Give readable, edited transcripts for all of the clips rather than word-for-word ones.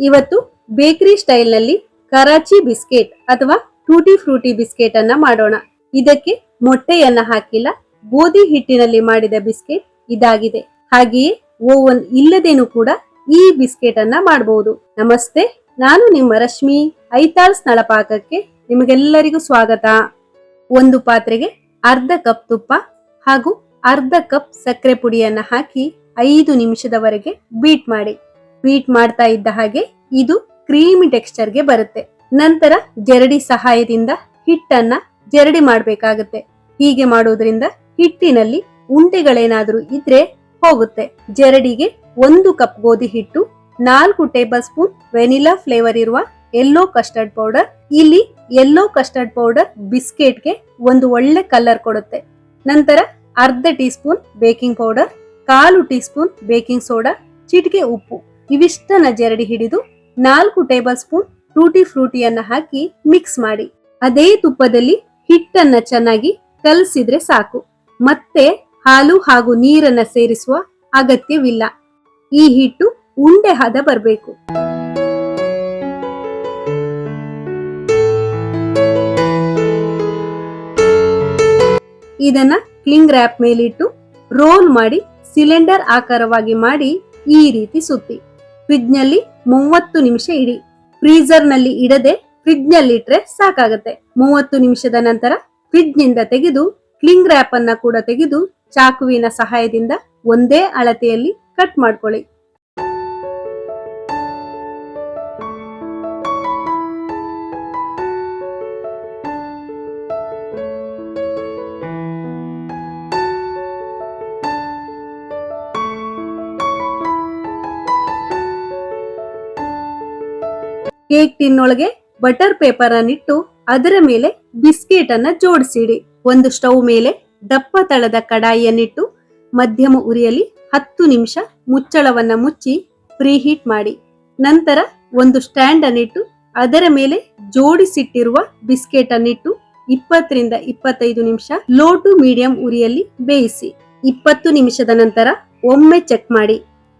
ಇವತ್ತು bakery style ನಲ್ಲಿ Karachi biscuit ಅಥವಾ ಟೂಟಿ ಫ್ರೂಟಿ ಬಿಸ್ಕೆಟ್ ಅನ್ನ ಮಾಡೋಣ. ಇದಕ್ಕೆ ಮೊಟ್ಟೆಯನ್ನ ಹಾಕಿಲ್ಲ, ಗೋಧಿ ಹಿಟ್ಟಿನಲ್ಲಿ ಮಾಡಿದ ಬಿಸ್ಕೆಟ್ ಇದಾಗಿದೆ. ಹಾಗೆಯೇ ಓವನ್ ಇಲ್ಲದೇನೂ ಕೂಡ ಈ ಬಿಸ್ಕೆಟ್ ಅನ್ನ ಮಾಡಬಹುದು. ನಮಸ್ತೆ, ನಾನು ನಿಮ್ಮ ರಶ್ಮಿ. ಐತಾಳ್ಸ್ ನಳಪಾಕಕ್ಕೆ ನಿಮಗೆಲ್ಲರಿಗೂ ಸ್ವಾಗತ. ಒಂದು ಪಾತ್ರೆಗೆ ಅರ್ಧ ಕಪ್ ತುಪ್ಪ ಹಾಗೂ ಅರ್ಧ ಕಪ್ ಸಕ್ಕರೆ ಪುಡಿಯನ್ನ ಹಾಕಿ 5 ನಿಮಿಷದವರೆಗೆ ಬೀಟ್ ಮಾಡಿ. ಬೀಟ್ ಮಾಡ್ತಾ ಇದ್ದ ಹಾಗೆ ಇದು ಕ್ರೀಮಿ ಟೆಕ್ಸ್ಚರ್ಗೆ ಬರುತ್ತೆ. ನಂತರ ಜರಡಿ ಸಹಾಯದಿಂದ ಹಿಟ್ಟನ್ನ ಜರಡಿ ಮಾಡಬೇಕಾಗುತ್ತೆ. ಹೀಗೆ ಮಾಡೋದ್ರಿಂದ ಹಿಟ್ಟಿನಲ್ಲಿ ಉಂಡೆಗಳೇನಾದ್ರೂ ಇದ್ರೆ ಹೋಗುತ್ತೆ. ಜರಡಿಗೆ 1 ಕಪ್ ಗೋಧಿ ಹಿಟ್ಟು, 4 ಟೇಬಲ್ ಸ್ಪೂನ್ ವೆನಿಲಾ ಫ್ಲೇವರ್ ಇರುವ ಯೆಲ್ಲೋ ಕಸ್ಟರ್ಡ್ ಪೌಡರ್. ಇಲ್ಲಿ ಯೆಲ್ಲೋ ಕಸ್ಟರ್ಡ್ ಪೌಡರ್ ಬಿಸ್ಕೆಟ್ಗೆ ಒಂದು ಒಳ್ಳೆ ಕಲರ್ ಕೊಡುತ್ತೆ. ನಂತರ ಅರ್ಧ tea spoon baking powder, 1/4 tea spoon baking soda, ಚಿಟಿಕೆ ಉಪ್ಪು. ಇವಿಷ್ಟನ್ನ ಜರಡಿ ಹಿಡಿದು 4 ಟೇಬಲ್ ಸ್ಪೂನ್ ಟೂಟಿ ಫ್ರೂಟಿಯನ್ನ ಹಾಕಿ ಮಿಕ್ಸ್ ಮಾಡಿ. ಅದೇ ತುಪ್ಪದಲ್ಲಿ ಹಿಟ್ಟನ್ನ ಚೆನ್ನಾಗಿ ಕಲಸಿದ್ರೆ ಸಾಕು. ಮತ್ತೆ ಹಾಲು ಹಾಗೂ ನೀರನ್ನ ಸೇರಿಸುವ ಅಗತ್ಯವಿಲ್ಲ. ಈ ಹಿಟ್ಟು ಉಂಡೆ ಹದ ಬರಬೇಕು. ಇದನ್ನ ಕ್ಲಿಂಗ್ ರ್ಯಾಪ್ ಮೇಲಿಟ್ಟು ರೋಲ್ ಮಾಡಿ ಸಿಲಿಂಡರ್ ಆಕಾರವಾಗಿ ಮಾಡಿ ಈ ರೀತಿ ಸುತ್ತಿ ಫ್ರಿಡ್ಜ್ ನಲ್ಲಿ 30 ನಿಮಿಷ ಇಡಿ. ಫ್ರೀಜರ್ ನಲ್ಲಿ ಇಡದೆ ಫ್ರಿಡ್ಜ್ ನಲ್ಲಿ ಇಟ್ರೆ ಸಾಕಾಗತ್ತೆ. 30 ನಿಮಿಷದ ನಂತರ ಫ್ರಿಡ್ಜ್ ನಿಂದ ತೆಗೆದು ಕ್ಲಿಂಗ್ ರ್ಯಾಪ್ ಅನ್ನ ಕೂಡ ತೆಗೆದು ಚಾಕುವಿನ ಸಹಾಯದಿಂದ ಒಂದೇ ಅಳತೆಯಲ್ಲಿ ಕಟ್ ಮಾಡ್ಕೊಳ್ಳಿ. ಕೇಕ್ ಟಿನ್ನೊಳಗೆ ಬಟರ್ ಪೇಪರ್ ಅನ್ನಿಟ್ಟು ಅದರ ಮೇಲೆ ಬಿಸ್ಕೆಟ್ ಅನ್ನ ಜೋಡಿಸಿಡಿ. ಒಂದು ಸ್ಟವ್ ಮೇಲೆ ದಪ್ಪ ತಳದ ಕಡಾಯಿಯನ್ನಿಟ್ಟು ಮಧ್ಯಮ ಉರಿಯಲ್ಲಿ 10 ನಿಮಿಷ ಮುಚ್ಚಳವನ್ನ ಮುಚ್ಚಿ ಪ್ರೀ ಹೀಟ್ ಮಾಡಿ. ನಂತರ ಒಂದು ಸ್ಟ್ಯಾಂಡ್ ಅನ್ನಿಟ್ಟು ಅದರ ಮೇಲೆ ಜೋಡಿಸಿಟ್ಟಿರುವ ಬಿಸ್ಕೆಟ್ ಅನ್ನಿಟ್ಟು 20 ರಿಂದ 25 ನಿಮಿಷ ಲೋ ಟು ಮೀಡಿಯಂ ಉರಿಯಲ್ಲಿ ಬೇಯಿಸಿ. 20 ನಿಮಿಷದ ನಂತರ ಒಮ್ಮೆ ಚೆಕ್ ಮಾಡಿ.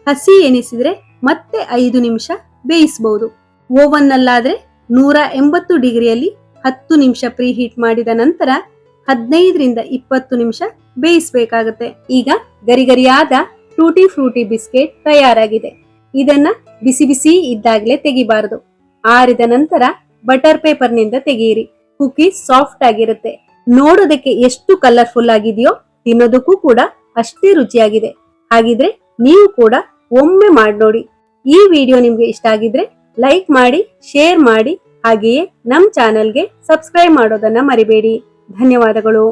ಹಸಿ ಎನಿಸಿದ್ರೆ ಮತ್ತೆ 5 ನಿಮಿಷ ಬೇಯಿಸಬಹುದು. ಓವನ್ ನಲ್ಲಾದ್ರೆ 180 ಡಿಗ್ರಿಯಲ್ಲಿ 10 ನಿಮಿಷ ಪ್ರೀ ಹೀಟ್ ಮಾಡಿದ ನಂತರ 15 ರಿಂದ 20 ನಿಮಿಷ ಬೇಯಿಸಬೇಕಾಗುತ್ತೆ. ಈಗ ಗರಿಗರಿಯಾದ ಟೂಟಿ ಫ್ರೂಟಿ ಬಿಸ್ಕೆಟ್ ತಯಾರಾಗಿದೆ. ಇದನ್ನ ಬಿಸಿ ಬಿಸಿ ಇದ್ದಾಗಲೇ ತೆಗಿಬಾರದು. ಆರಿದ ನಂತರ ಬಟರ್ ಪೇಪರ್ ನಿಂದ ತೆಗೆಯಿರಿ. ಕುಕೀಸ್ ಸಾಫ್ಟ್ ಆಗಿರುತ್ತೆ. ನೋಡೋದಕ್ಕೆ ಎಷ್ಟು ಕಲರ್ಫುಲ್ ಆಗಿದೆಯೋ ತಿನ್ನೋದಕ್ಕೂ ಕೂಡ ಅಷ್ಟೇ ರುಚಿಯಾಗಿದೆ. ಹಾಗಿದ್ರೆ ನೀವು ಕೂಡ ಒಮ್ಮೆ ಮಾಡಿ ನೋಡಿ. ಈ ವಿಡಿಯೋ ನಿಮ್ಗೆ ಇಷ್ಟ ಆಗಿದ್ರೆ ಲೈಕ್ ಮಾಡಿ, ಶೇರ್ ಮಾಡಿ, ಹಾಗೆಯೇ ನಮ್ಮ ಚಾನೆಲ್ಗೆ ಸಬ್ಸ್ಕ್ರೈಬ್ ಮಾಡೋದನ್ನ ಮರಿಬೇಡಿ. ಧನ್ಯವಾದಗಳು.